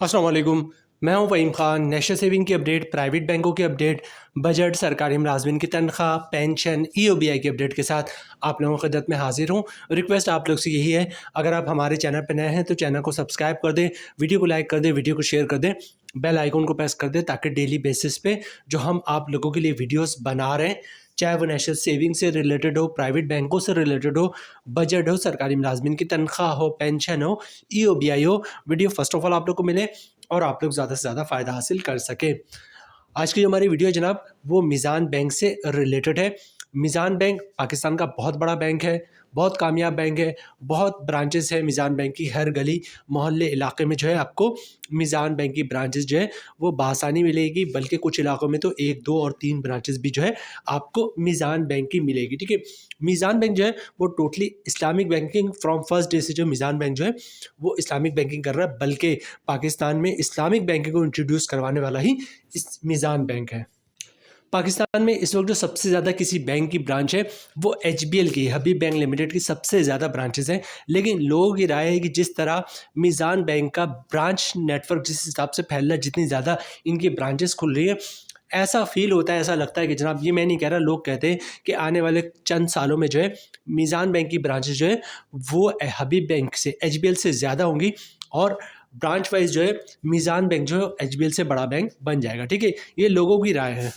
अस्सलाम वालेकुम। मैं हूं फ़हीम ख़ान। नेशनल सेविंग की अपडेट, प्राइवेट बैंकों की अपडेट, बजट, सरकारी मुलाजमिन की तनख्वाह, पेंशन, ईओबीआई की अपडेट के साथ आप लोगों की खिदमत में हाजिर हूं। रिक्वेस्ट आप लोग से यही है, अगर आप हमारे चैनल पर नए हैं तो चैनल को सब्सक्राइब कर दें, वीडियो को लाइक कर दें, वीडियो को शेयर कर दें, बेल आइकन को प्रेस कर दें ताकि डेली बेसिस पे जो हम आप लोगों के लिए वीडियोस बना रहे हैं, चाहे वो नेशनल सेविंग से रिलेटेड हो, प्राइवेट बैंकों से रिलेटेड हो, बजट हो, सरकारी मुलाजमिन की तनख्वाह हो, पेंशन हो, ईओबीआई हो, वीडियो फर्स्ट ऑफ ऑल आप लोग को मिले और आप लोग ज़्यादा से ज़्यादा फ़ायदा हासिल कर सकें। आज की जो हमारी वीडियो है जनाब, वो मीज़ान बैंक से रिलेटेड है। मीज़ान बैंक पाकिस्तान का बहुत बड़ा बैंक है, बहुत कामयाब बैंक है, बहुत ब्रांचेस है मीज़ान बैंक की। हर गली मोहल्ले इलाके में जो है आपको मीज़ान बैंक की ब्रांचेस जो है वो बआसानी मिलेगी, बल्कि कुछ इलाकों में तो 1, 2 और 3 ब्रांचेस भी जो है आपको मीज़ान बैंक की मिलेगी। ठीक है, मीज़ान बैंक जो है वो totally Islamic banking from first day से जो मीज़ान बैंक जो है वो इस्लामिक बैंकिंग कर रहा है, बल्कि पाकिस्तान में इस्लामिक बैंकिंग को इंट्रोड्यूस करवाने वाला ही इस मीज़ान बैंक है। पाकिस्तान में इस वक्त जो सबसे ज़्यादा किसी बैंक की ब्रांच है वो एचबीएल की, हबीब बैंक लिमिटेड की सबसे ज़्यादा ब्रांचेस हैं। लेकिन लोगों की राय है कि जिस तरह मीज़ान बैंक का ब्रांच नेटवर्क जिस हिसाब से फैल रहा है, जितनी ज़्यादा इनकी ब्रांचेस खुल रही है, ऐसा फील होता है, ऐसा लगता है कि जनाब, ये मैं नहीं कह रहा, लोग कहते हैं कि आने वाले चंद सालों में जो है मीज़ान बैंक की ब्रांचेस जो है वो हबीब बैंक से, एचबीएल से ज़्यादा होंगी और ब्रांच वाइज जो है मीज़ान बैंक जो है एचबीएल से बड़ा बैंक बन जाएगा। ठीक है, ये लोगों की राय है।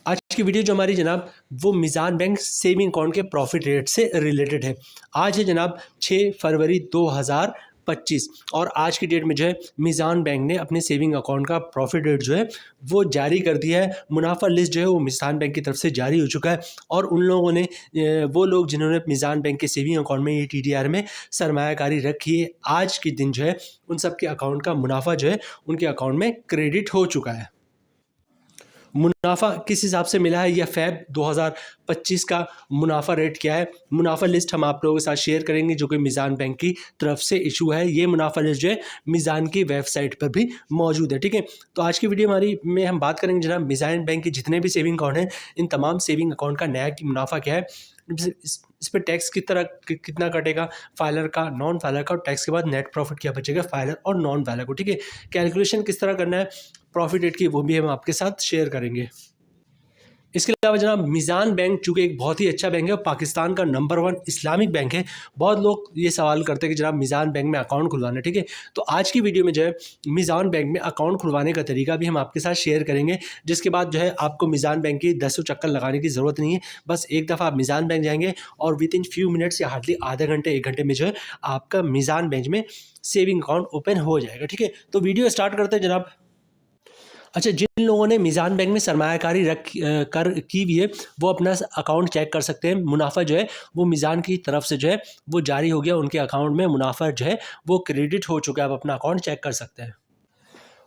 आज की वीडियो जो हमारी जनाब वो मीज़ान बैंक सेविंग अकाउंट के प्रॉफिट रेट से रिलेटेड है। आज है जनाब 6 फरवरी 2025 और आज की डेट में जो है मीज़ान बैंक ने अपने सेविंग अकाउंट का प्रॉफिट रेट जो है वो जारी कर दिया है। मुनाफा लिस्ट जो है वो मीज़ान बैंक की तरफ से जारी हो चुका है और उन लोगों ने वो लोग जिन्होंने मीज़ान बैंक के सेविंग अकाउंट में, ये टीडीआर में सरमायाकारी रखी है, आज के दिन जो है उन सब के अकाउंट का मुनाफा जो है उनके अकाउंट में क्रेडिट हो चुका है। मुनाफा किस हिसाब से मिला है या फ़ैब 2025 का मुनाफा रेट क्या है, मुनाफा लिस्ट हम आप लोगों के साथ शेयर करेंगे जो कि मीज़ान बैंक की तरफ से इशू है। ये मुनाफा लिस्ट जो है मीज़ान की वेबसाइट पर भी मौजूद है। ठीक है, तो आज की वीडियो हमारी में हम बात करेंगे जनाब मीज़ान बैंक के जितने भी सेविंग अकाउंट हैं, इन तमाम सेविंग अकाउंट का नया मुनाफा क्या है, इस पर टैक्स कितना कटेगा, फाइलर का, नॉन फाइलर का, और टैक्स के बाद नेट प्रॉफिट क्या बचेगा फाइलर और नॉन फाइलर को। ठीक है, कैलकुलेशन किस तरह करना है प्रॉफिट रेट की, वो भी हम आपके साथ शेयर करेंगे। इसके अलावा जनाब मीज़ान बैंक चूँकि एक बहुत ही अच्छा बैंक है और पाकिस्तान का नंबर 1 इस्लामिक बैंक है, बहुत लोग ये सवाल करते हैं कि जनाब मीज़ान बैंक में अकाउंट खुलवाना है। ठीक है, तो आज की वीडियो में जो है मीज़ान बैंक में अकाउंट खुलवाने का तरीका भी हम आपके साथ शेयर करेंगे, जिसके बाद जो है आपको मीज़ान बैंक की 10 चक्कर लगाने की ज़रूरत नहीं है। बस एक दफ़ा आप मीज़ान बैंक जाएंगे और विद इन फ्यू मिनट्स या हार्डली आधे घंटे 1 घंटे में जो है आपका मीज़ान बैंक में सेविंग अकाउंट ओपन हो जाएगा। ठीक है, तो वीडियो स्टार्ट करते हैं जनाब। अच्छा, जिन लोगों ने मीज़ान बैंक में सरमायाकारी की हुई है वो अपना अकाउंट चेक कर सकते हैं। मुनाफा जो है वो मीज़ान की तरफ से जो है वो जारी हो गया, उनके अकाउंट में मुनाफा जो है वो क्रेडिट हो चुका है। आप अपना अकाउंट चेक कर सकते हैं।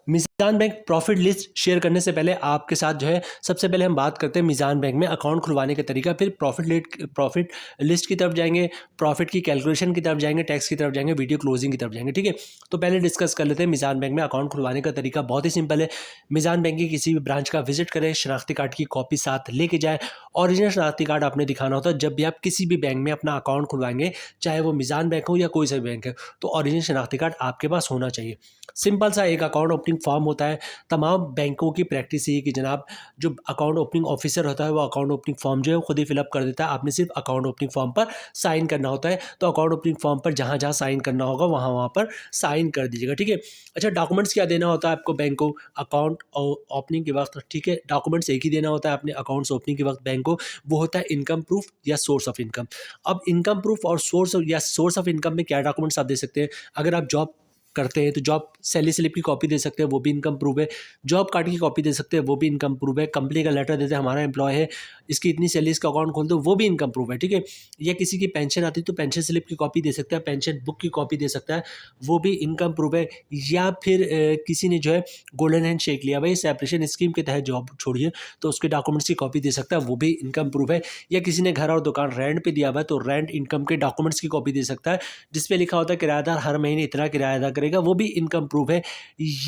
मीज़ान बैंक प्रॉफिट लिस्ट शेयर करने से पहले आपके साथ जो है सबसे पहले हम बात करते हैं मीज़ान बैंक में अकाउंट खुलवाने का तरीका, फिर प्रॉफिट लिस्ट की तरफ जाएंगे, प्रॉफिट की कैलकुलेशन की तरफ जाएंगे, टैक्स की तरफ जाएंगे, वीडियो क्लोजिंग की तरफ जाएंगे। ठीक है, तो पहले डिस्कस कर लेते हैं मीज़ान बैंक में अकाउंट खुलवाने का तरीका। बहुत ही सिंपल है, मीज़ान बैंक की किसी भी ब्रांच का विजिट करें, शनाख्ती कार्ड की कॉपी साथ लेके जाए। ओरिजिनल शनाख्ती कार्ड आपने दिखाना होता है जब भी आप किसी भी बैंक में अपना अकाउंट खुलवाएंगे, चाहे वो मीज़ान बैंक हो या कोई सा बैंक है, तो ओरिजिनल शनाख्ती कार्ड आपके पास होना चाहिए। सिंपल सा एक अकाउंट ओपनिंग फॉर्म होता है। तमाम बैंकों की प्रैक्टिस ये है कि जनाब जो अकाउंट ओपनिंग ऑफिसर होता है वो अकाउंट ओपनिंग फॉर्म जो है वो खुद ही फिलअप कर देता है। आपने सिर्फ अकाउंट ओपनिंग फॉर्म पर साइन करना होता है। तो अकाउंट ओपनिंग फॉर्म पर जहाँ जहाँ साइन करना होगा वहाँ वहाँ पर साइन कर दीजिएगा। ठीक है, अच्छा, डॉक्यूमेंट्स क्या देना होता है आपको बैंक को अकाउंट ओपनिंग के वक्त? ठीक है, डॉक्यूमेंट्स एक ही देना होता है अपने अकाउंट्स ओपनिंग के वक्त बैंक को, वो होता है इनकम प्रूफ या सोर्स ऑफ इनकम। अब इनकम प्रूफ और सोर्स ऑफ इनकम में क्या डॉक्यूमेंट्स आप दे सकते हैं? अगर आप जॉब करते हैं तो जॉब सैलरी स्लिप की कॉपी दे सकते हैं, वो भी इनकम प्रूफ है। जॉब कार्ड की कॉपी दे सकते हैं, वो भी इनकम प्रूफ है। कंपनी का लेटर देते हैं, हमारा एम्प्लॉय है, इसकी इतनी सैलरी, इसका अकाउंट खोल दो, वो भी इनकम प्रूफ है। ठीक है, या किसी की पेंशन आती है तो पेंशन स्लिप की कॉपी दे सकता है, पेंशन बुक की कॉपी दे सकता है, वो भी इनकम प्रूफ है। या फिर किसी ने जो है गोल्डन हैंड शेक लिया, भाई सेपरेशन स्कीम के तहत जॉब छोड़िए, तो उसके डॉक्यूमेंट्स की कॉपी दे सकता है, वो भी इनकम प्रूफ है। या किसी ने घर और दुकान रेंट पे दिया हुआ है तो रेंट इनकम के डॉक्यूमेंट्स की कॉपी दे सकता है, जिसपे लिखा होता है किराएदार हर महीने इतना किराया अदा करे, करेगा वो भी इनकम प्रूफ है,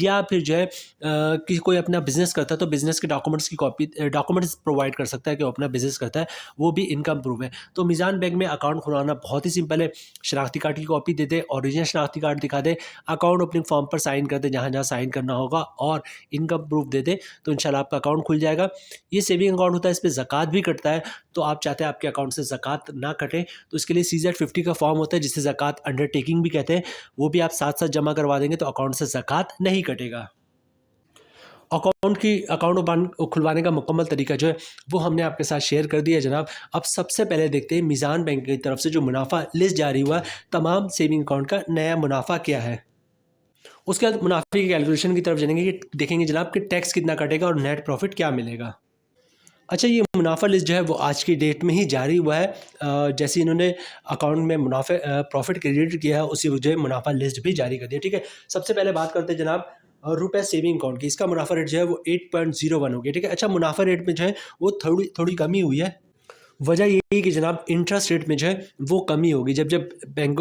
या फिर जो है कि कोई अपना बिजनेस करता है तो बिजनेस के डॉक्यूमेंट्स की कॉपी डॉक्यूमेंट्स प्रोवाइड कर सकता है कि वो अपना बिजनेस करता है, वो भी इनकम प्रूफ है। तो मीज़ान बैंक में अकाउंट खुलवाना बहुत ही सिंपल है। शनाख्ती कार्ड की कॉपी दे दे, ओरिजिनल शनाख्ती कार्ड दिखा दे, अकाउंट ओपनिंग फॉर्म पर साइन कर दे जहाँ जहाँ साइन करना होगा, और इनकम प्रूफ दे दे, तो इंशाल्लाह आपका अकाउंट खुल जाएगा। ये सेविंग अकाउंट होता है, इस पर ज़कात भी कटता है, तो आप चाहते हैं आपके अकाउंट से ज़कात ना कटे, तो इसके लिए CZ50 का फॉर्म होता है जिसे ज़कात अंडरटेकिंग भी कहते हैं, वो भी आप साथ साथ जमा करवा देंगे तो अकाउंट से ज़कात नहीं कटेगा। अकाउंट खुलवाने का मुकम्मल तरीका जो है वो हमने आपके साथ शेयर कर दिया है जनाब। अब सबसे पहले देखते हैं मीज़ान बैंक की तरफ से जो मुनाफा लिस्ट जारी हुआ है तमाम सेविंग अकाउंट का नया मुनाफा क्या है। उसके बाद मुनाफे की कैलकुलेशन की तरफ जानेंगे कि देखेंगे जनाब कि टैक्स कितना कटेगा और नेट प्रॉफिट क्या मिलेगा। अच्छा, ये मुनाफा लिस्ट जो है वो आज की डेट में ही जारी हुआ है। जैसे इन्होंने अकाउंट में मुनाफे प्रॉफिट क्रेडिट किया है उसी जो है मुनाफा लिस्ट भी जारी कर दिया। ठीक है, सबसे पहले बात करते हैं जनाब रुपए सेविंग अकाउंट की। इसका मुनाफा रेट जो है वो 8.01 हो गया। ठीक है, अच्छा मुनाफा रेट में जो है वो थोड़ी थोड़ी कमी हुई है। वजह यही कि जनाब इंटरेस्ट रेट में जो है वो कमी होगी। जब जब बैंक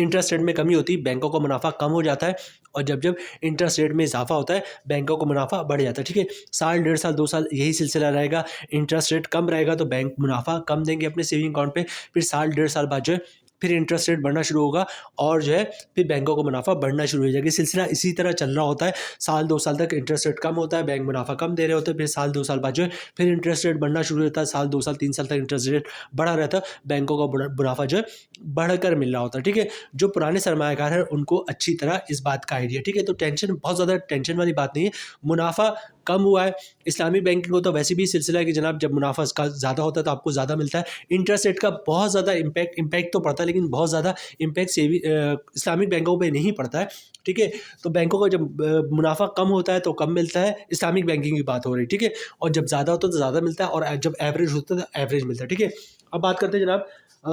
इंटरेस्ट रेट में कमी होती है बैंकों का मुनाफा कम हो जाता है, और जब जब इंटरेस्ट रेट में इजाफा होता है बैंकों का मुनाफा बढ़ जाता है। ठीक है, साल 1.5 साल 2 साल यही सिलसिला रहेगा। इंटरेस्ट रेट कम रहेगा तो बैंक मुनाफा कम देंगे अपने सेविंग अकाउंट पे, फिर साल 1.5 साल बाद जो है फिर इंटरेस्ट रेट बढ़ना शुरू होगा, और जो है फिर बैंकों का मुनाफा बढ़ना शुरू हो जाएगा। सिलसिला इसी तरह चल रहा होता है। साल 2 साल तक इंटरेस्ट रेट कम होता है, बैंक मुनाफा कम दे रहे होते हैं, फिर साल 2 साल बाद जो है फिर इंटरेस्ट रेट बढ़ना शुरू होता है। साल 2 साल 3 साल तक इंटरेस्ट रेट बढ़ा रहता है, बैंकों का मुनाफा जो है बढ़कर मिल रहा होता है। ठीक है, जो पुराने सरमायाकार हैं उनको अच्छी तरह इस बात का आइडिया। ठीक है, तो बहुत ज़्यादा टेंशन वाली बात नहीं है। मुनाफा कम हुआ है। इस्लामी बैंकिंग को तो वैसे भी सिलसिला है कि जनाब जब मुनाफा इसका ज़्यादा होता है तो आपको ज़्यादा मिलता है। इंटरेस्ट रेट का बहुत ज़्यादा इम्पैक्ट तो पड़ता है, लेकिन बहुत ज़्यादा इम्पैक्ट इस्लामिक बैंकों पे नहीं पड़ता है। ठीक है, तो बैंकों का जब मुनाफा कम होता है तो कम मिलता है, इस्लामिक बैंकिंग की बात हो रही है। ठीक है, और जब ज़्यादा होता है तो ज़्यादा मिलता है, और जब एवरेज होता है तो एवरेज मिलता है। ठीक है, अब बात करते हैं जनाब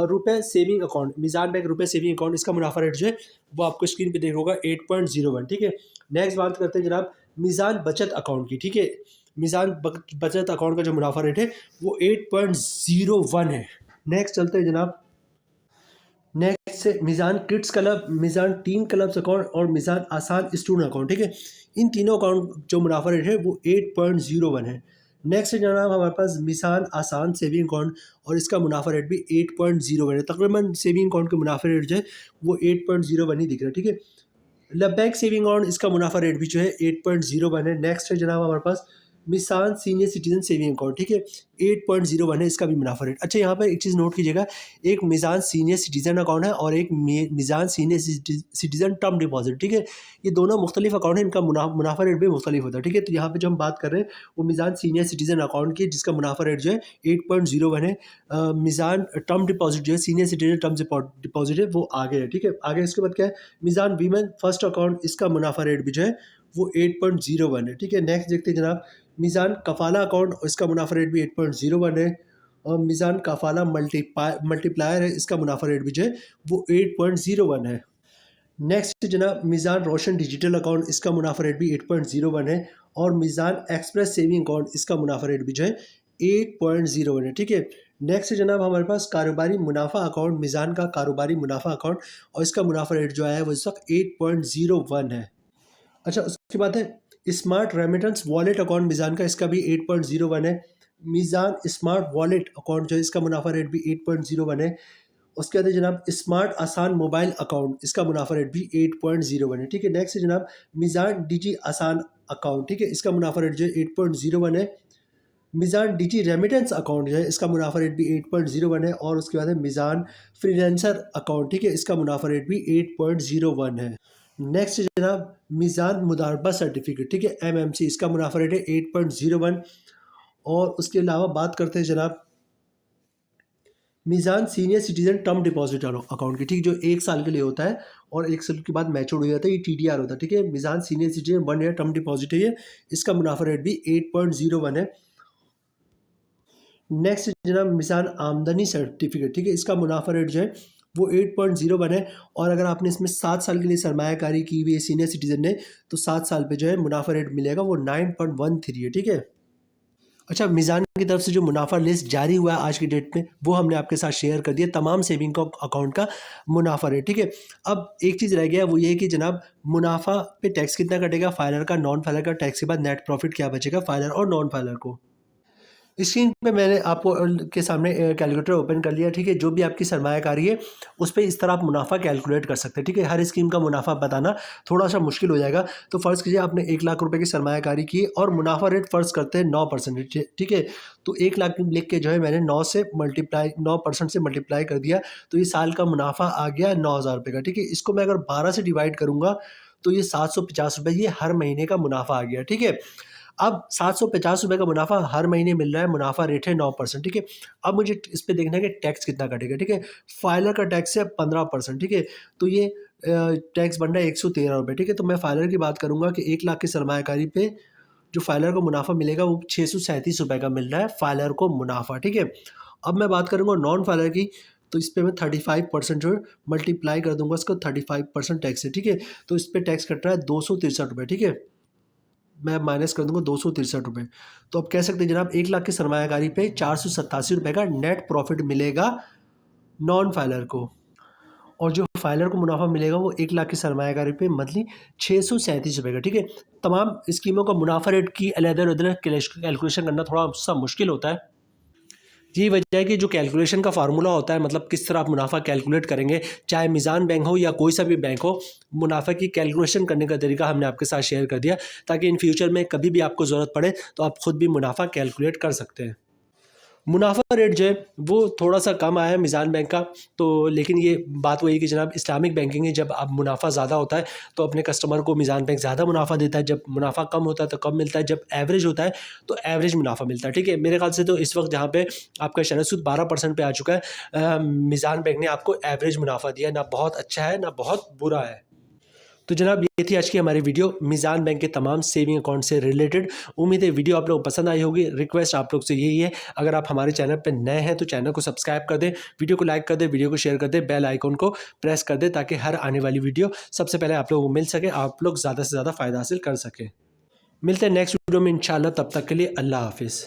रुपए सेविंग अकाउंट। मीज़ान बैंक रुपए सेविंग अकाउंट, इसका मुनाफा रेट जो है वो आपको स्क्रीन पे देख होगा 8.01। ठीक है, नेक्स्ट बात करते हैं जनाब मीज़ान बचत अकाउंट की। ठीक है, मीज़ान बचत अकाउंट का जो मुनाफा रेट है वो 8.01 है। नेक्स्ट चलते हैं जनाब, नेक्स्ट से Meezan kids club, Meezan teen clubs account और मीज़ान आसान स्टूडेंट अकाउंट। ठीक है, इन तीनों अकाउंट जो मुनाफा रेट है वो 8.01 है। नेक्स्ट जनाब हमारे पास मीज़ान आसान सेविंग अकाउंट, और इसका मुनाफा रेट भी 8.01 है। तकरीबन सेविंग अकाउंट के मुनाफा रेट जो है वो 8.01 ही दिख रहा है। ठीक है, बैंक सेविंग अकाउंट, इसका मुनाफा रेट भी जो है 8.01 है। नेक्स्ट है जनाब हमारे पास मिसान सीनियर सिटीजन सेविंग अकाउंट। ठीक है, 8.01 है इसका भी मुनाफा रेट। अच्छा, यहाँ पर एक चीज़ नोट कीजिएगा, एक मिजान सीनियर सिटीजन अकाउंट है और एक मिजान सीनियर सिटीजन टर्म डिपॉजिट। ठीक है, ये दोनों मुख्तलिफ अकाउंट है, इनका मुनाफा रेट भी मुख्तलिफ होता है। ठीक है, तो यहाँ पे जो हम बात कर रहे हैं वो मिजान सीनियर सिटीजन अकाउंट की, जिसका मुनाफा रेट जो है 8.01 है। मिजान टर्म डिपॉजिट जो है सीनियर सिटीजन टर्म डिपॉजिट है वो आगे है। ठीक है, आगे इसके बाद क्या है, मिजान वीमेन फर्स्ट अकाउंट, इसका मुनाफा रेट भी जो है वो 8.01 है। ठीक है, नेक्स्ट देखते हैं जनाब मीज़ान कफ़ाला अकाउंट, इसका मुनाफा रेट भी 8.01 है। और मीज़ान कफ़ाला मल्टीप्लायर है, इसका मुनाफा रेट भी जो है वो 8.01 है। नेक्स्ट जनाब मीज़ान रोशन डिजिटल अकाउंट, इसका मुनाफा रेट भी 8.01 है। और मीज़ान एक्सप्रेस सेविंग अकाउंट, इसका मुनाफा रेट भी जो है 8.01 है। ठीक है, नेक्स्ट जनाब हमारे पास कारोबारी मुनाफा अकाउंट, मीज़ान का कारोबारी मुनाफा अकाउंट, और इसका मुनाफा रेट जो है वो इस वक्त 8.01 है। अच्छा, उसके बाद है स्मार्ट रेमिटेंस वॉलेट अकाउंट मीज़ान का, इसका भी 8.01 है। मीज़ान स्मार्ट वॉलेट अकाउंट जो है इसका मुनाफा रेट भी 8.01 है। उसके बाद है जनाब स्मार्ट आसान मोबाइल अकाउंट, इसका मुनाफा रेट भी 8.01 है। ठीक है, नेक्स्ट है जनाब मीज़ान डिजी आसान अकाउंट। ठीक है, इसका मुनाफा रेट जो है 8.01 है। मीज़ान डिजी रेमिटेंस अकाउंट जो है इसका मुनाफा रेट भी 8.01 है। और उसके बाद है मीज़ान फ्रीलांसर अकाउंट। ठीक है, इसका मुनाफा रेट भी 8.01 है। नेक्स्ट जनाब मीज़ान मुदारबा सर्टिफिकेट। ठीक है, MMC, इसका मुनाफा रेट है 8.01। और उसके अलावा बात करते हैं जनाब Meezan senior citizen term deposit account की। ठीक, जो 1 साल के लिए होता है और 1 साल के बाद मैच्योर हो जाता है, ये TDR होता है। ठीक है, Meezan senior citizen 1 year term deposit है ये, इसका मुनाफा रेट भी 8.01 है। नेक्स्ट जनाब मीज़ान आमदनी सर्टिफिकेट। ठीक है, इसका मुनाफा रेट जो है वो 8.01 है। और अगर आपने इसमें 7 साल के लिए सरमायाकारी की हुई है सीनियर सिटीजन ने, तो 7 साल पे जो है मुनाफा रेट मिलेगा वो 9.13 है। ठीक है, अच्छा, मीज़ान की तरफ से जो मुनाफ़ा लिस्ट जारी हुआ है आज की डेट में, वो हमने आपके साथ शेयर कर दिया तमाम सेविंग का अकाउंट का मुनाफ़ा रेट, ठीक है। अब एक चीज़ रह गया, वो ये है कि जनाब मुनाफ़ा पे टैक्स कितना कटेगा, फाइलर का, नॉन फाइलर का, टैक्स के बाद नेट प्रॉफ़िट क्या बचेगा फाइलर और नॉन फाइलर को। स्क्रीन पे मैंने आपको के सामने कैलकुलेटर ओपन कर लिया, ठीक है। जो भी आपकी सरमायाकारी है उस पे इस तरह आप मुनाफा कैलकुलेट कर सकते हैं, ठीक है। हर स्कीम का मुनाफा बताना थोड़ा सा मुश्किल हो जाएगा। तो फ़र्ज़ कीजिए आपने 1 लाख रुपए की सरमायाकारी की और मुनाफा रेट फ़र्ज़ करते हैं 9%, ठीक है। तो 1 लाख लिख के जो है मैंने 9% से मल्टीप्लाई कर दिया, तो ये साल का मुनाफा आ गया 9,000 रुपये का, ठीक है। इसको मैं अगर 12 से डिवाइड करूँगा तो ये 750 रुपये ये हर महीने का मुनाफा आ गया, ठीक है। अब 750 रुपये का मुनाफ़ा हर महीने मिल रहा है, मुनाफ़ा रेट है 9%, ठीक है। अब मुझे इस पे देखना है कि टैक्स कितना कटेगा, ठीक है। फाइलर का टैक्स है 15%, ठीक है। तो ये टैक्स बन रहा है 113 रुपये, ठीक है। तो मैं फाइलर की बात करूँगा कि 1 लाख की सरमायाकारी पे जो फाइलर को मुनाफ़ा मिलेगा वो 637 रुपये का मिल रहा है फाइलर को मुनाफ़ा, ठीक है। अब मैं बात करूँगा नॉन फाइलर की, तो इस पे मैं 35% जो है मल्टीप्लाई कर दूँगा इसको, 35% टैक्स है, ठीक है। तो इस पे टैक्स कट रहा है 263 रुपये, ठीक है। मैं माइनस कर दूँगा 263 रुपये। तो अब कह सकते हैं जनाब 1 लाख की सरमायाकारी पे 487 रुपये का नेट प्रॉफ़िट मिलेगा नॉन फाइलर को, और जो फाइलर को मुनाफ़ा मिलेगा वो 1 लाख की सरमायाकारी पे मंथली 637 रुपये का, ठीक है। तमाम स्कीमों का मुनाफ़ा रेट की अलग-अलग कैलकुलेशन करना थोड़ा-सा मुश्किल होता है। यही वजह है कि जो कैलकुलेशन का फार्मूला होता है, मतलब किस तरह आप मुनाफा कैलकुलेट करेंगे, चाहे मीज़ान बैंक हो या कोई सा भी बैंक हो, मुनाफा की कैलकुलेशन करने का तरीका हमने आपके साथ शेयर कर दिया, ताकि इन फ्यूचर में कभी भी आपको ज़रूरत पड़े तो आप खुद भी मुनाफा कैलकुलेट कर सकते हैं। मुनाफ़ा रेट जो है वो थोड़ा-सा कम आया है मीज़ान बैंक का, तो लेकिन ये बात वही है कि जनाब इस्लामिक बैंकिंग है, जब अब मुनाफ़ा ज़्यादा होता है तो अपने कस्टमर को मीज़ान बैंक ज़्यादा मुनाफ़ा देता है, जब मुनाफ़ा कम होता है तो कम मिलता है, जब एवरेज होता है तो एवरेज मुनाफ़ा मिलता है, ठीक है। मेरे ख्याल से तो इस वक्त जहाँ पे आपका शरह सूद 12% पे आ चुका है, मीज़ान बैंक ने आपको एवरेज मुनाफ़ा दिया है, ना बहुत अच्छा है ना बहुत बुरा है। तो जनाब ये थी आज की हमारी वीडियो मीज़ान बैंक के तमाम सेविंग अकाउंट से रिलेटेड। उम्मीद है वीडियो आप लोगों को पसंद आई होगी। रिक्वेस्ट आप लोग से यही है, अगर आप हमारे चैनल पर नए हैं तो चैनल को सब्सक्राइब कर दें, वीडियो को लाइक कर दें, वीडियो को शेयर कर दें, बेल आइकन को प्रेस कर दें, ताकि हर आने वाली वीडियो सबसे पहले आप लोगों को मिल सके, आप लोग ज़्यादा से ज़्यादा फ़ायदा हासिल कर सकें। मिलते हैं नेक्स्ट वीडियो में इंशाल्लाह, तब तक के लिए अल्लाह हाफिज़।